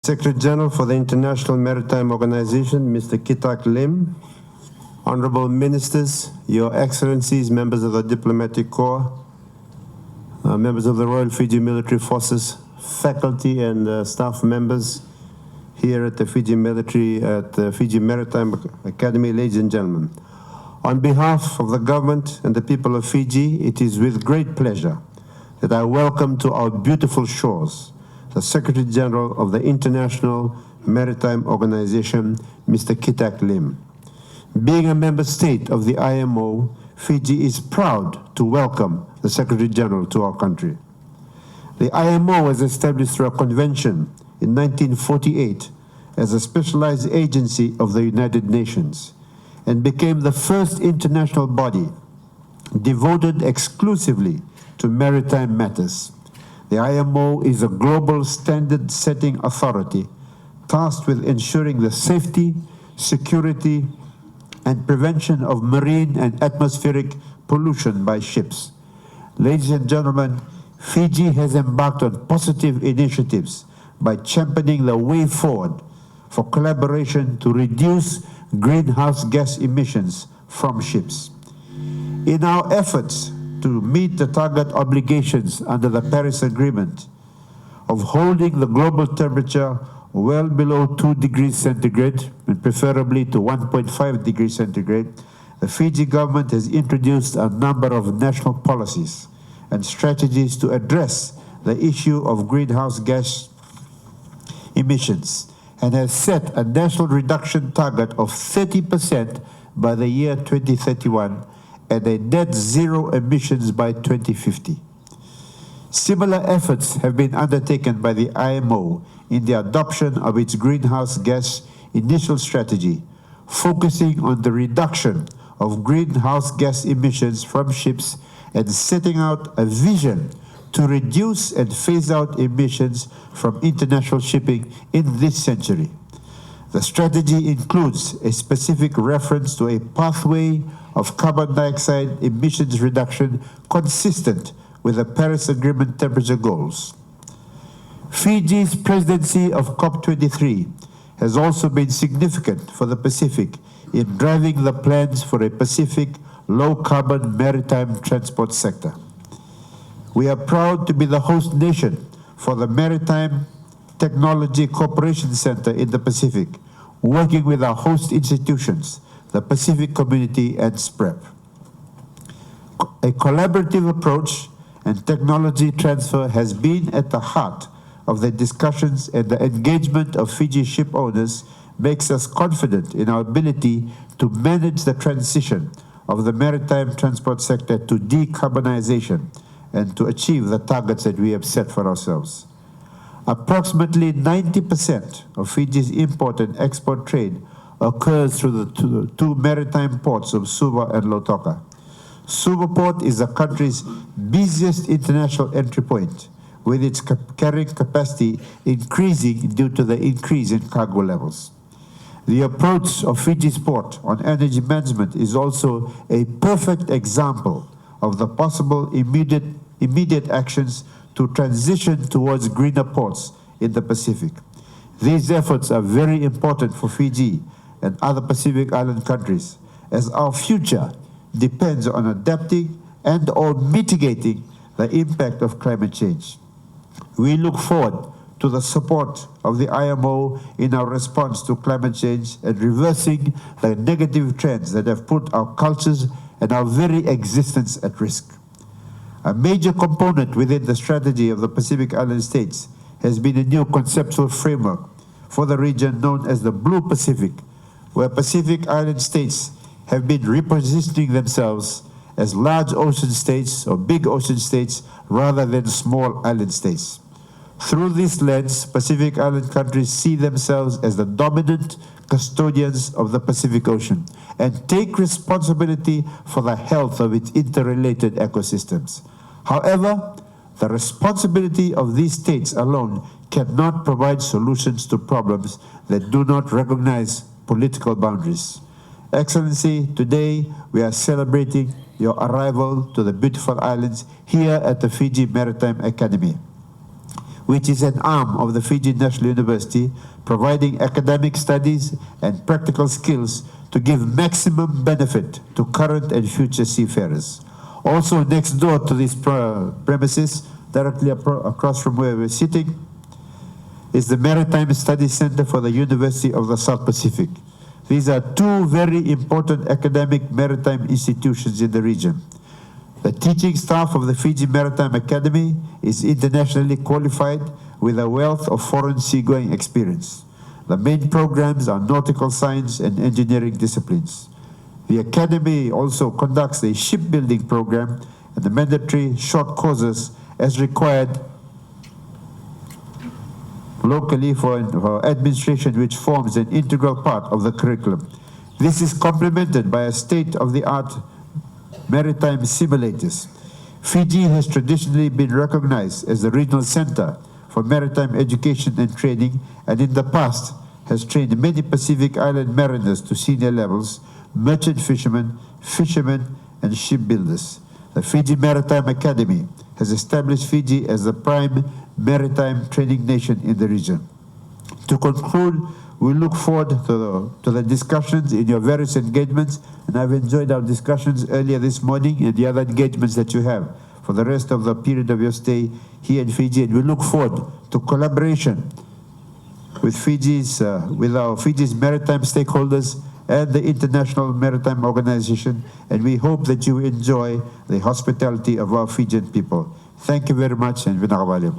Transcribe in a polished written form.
Secretary General for the International Maritime Organization, Mr. Kitak Lim, Honorable Ministers, Your Excellencies, members of the Diplomatic Corps, members of the Royal Fiji Military Forces, faculty and staff members here at the Fiji Maritime Academy, ladies and gentlemen. On behalf of the government and the people of Fiji, it is with great pleasure that I welcome to our beautiful shores the Secretary General of the International Maritime Organization, Mr. Kitak Lim. Being a member state of the IMO, Fiji is proud to welcome the Secretary General to our country. The IMO was established through a convention in 1948 as a specialized agency of the United Nations and became the first international body devoted exclusively to maritime matters. The IMO is a global standard-setting authority tasked with ensuring the safety, security, and prevention of marine and atmospheric pollution by ships. Ladies and gentlemen, Fiji has embarked on positive initiatives by championing the way forward for collaboration to reduce greenhouse gas emissions from ships. In our efforts to meet the target obligations under the Paris Agreement of holding the global temperature well below 2 degrees centigrade, and preferably to 1.5 degrees centigrade, the Fiji government has introduced a number of national policies and strategies to address the issue of greenhouse gas emissions and has set a national reduction target of 30% by the year 2031 and a net zero emissions by 2050. Similar efforts have been undertaken by the IMO in the adoption of its greenhouse gas initial strategy, focusing on the reduction of greenhouse gas emissions from ships and setting out a vision to reduce and phase out emissions from international shipping in this century. The strategy includes a specific reference to a pathway of carbon dioxide emissions reduction consistent with the Paris Agreement temperature goals. Fiji's presidency of COP23 has also been significant for the Pacific in driving the plans for a Pacific low-carbon maritime transport sector. We are proud to be the host nation for the Maritime Technology Cooperation Center in the Pacific, working with our host institutions, the Pacific Community and SPREP. A collaborative approach and technology transfer has been at the heart of the discussions, and the engagement of Fiji ship owners makes us confident in our ability to manage the transition of the maritime transport sector to decarbonization and to achieve the targets that we have set for ourselves. Approximately 90% of Fiji's import and export trade occurs through the two maritime ports of Suva and Lautoka. Suva Port is the country's busiest international entry point, with its carrying capacity increasing due to the increase in cargo levels. The approach of Fiji's port on energy management is also a perfect example of the possible immediate actions to transition towards greener ports in the Pacific. These efforts are very important for Fiji and other Pacific Island countries, as our future depends on adapting and or mitigating the impact of climate change. We look forward to the support of the IMO in our response to climate change and reversing the negative trends that have put our cultures and our very existence at risk. A major component within the strategy of the Pacific Island states has been a new conceptual framework for the region known as the Blue Pacific, where Pacific Island states have been repositioning themselves as large ocean states or big ocean states rather than small island states. Through this lens, Pacific Island countries see themselves as the dominant custodians of the Pacific Ocean and take responsibility for the health of its interrelated ecosystems. However, the responsibility of these states alone cannot provide solutions to problems that do not recognize political boundaries. Excellency, today we are celebrating your arrival to the beautiful islands here at the Fiji Maritime Academy. which is an arm of the Fiji National University, providing academic studies and practical skills to give maximum benefit to current and future seafarers. Also next door to these premises, directly across from where we're sitting, is the Maritime Studies Center for the University of the South Pacific. These are two very important academic maritime institutions in the region. The teaching staff of the Fiji Maritime Academy is internationally qualified with a wealth of foreign seagoing experience. The main programs are nautical science and engineering disciplines. The Academy also conducts a shipbuilding program and the mandatory short courses as required locally for administration, which forms an integral part of the curriculum. This is complemented by a state-of-the-art maritime simulators. Fiji has traditionally been recognized as the regional center for maritime education and training, and in the past has trained many Pacific Island mariners to senior levels, merchant fishermen, and shipbuilders. The Fiji Maritime Academy has established Fiji as the prime maritime training nation in the region. To conclude, we look forward to the discussions in your various engagements, and I've enjoyed our discussions earlier this morning and the other engagements that you have for the rest of the period of your stay here in Fiji, and we look forward to collaboration with our Fiji's maritime stakeholders and the International Maritime Organization, and we hope that you enjoy the hospitality of our Fijian people. Thank you very much, and vinakavaleu.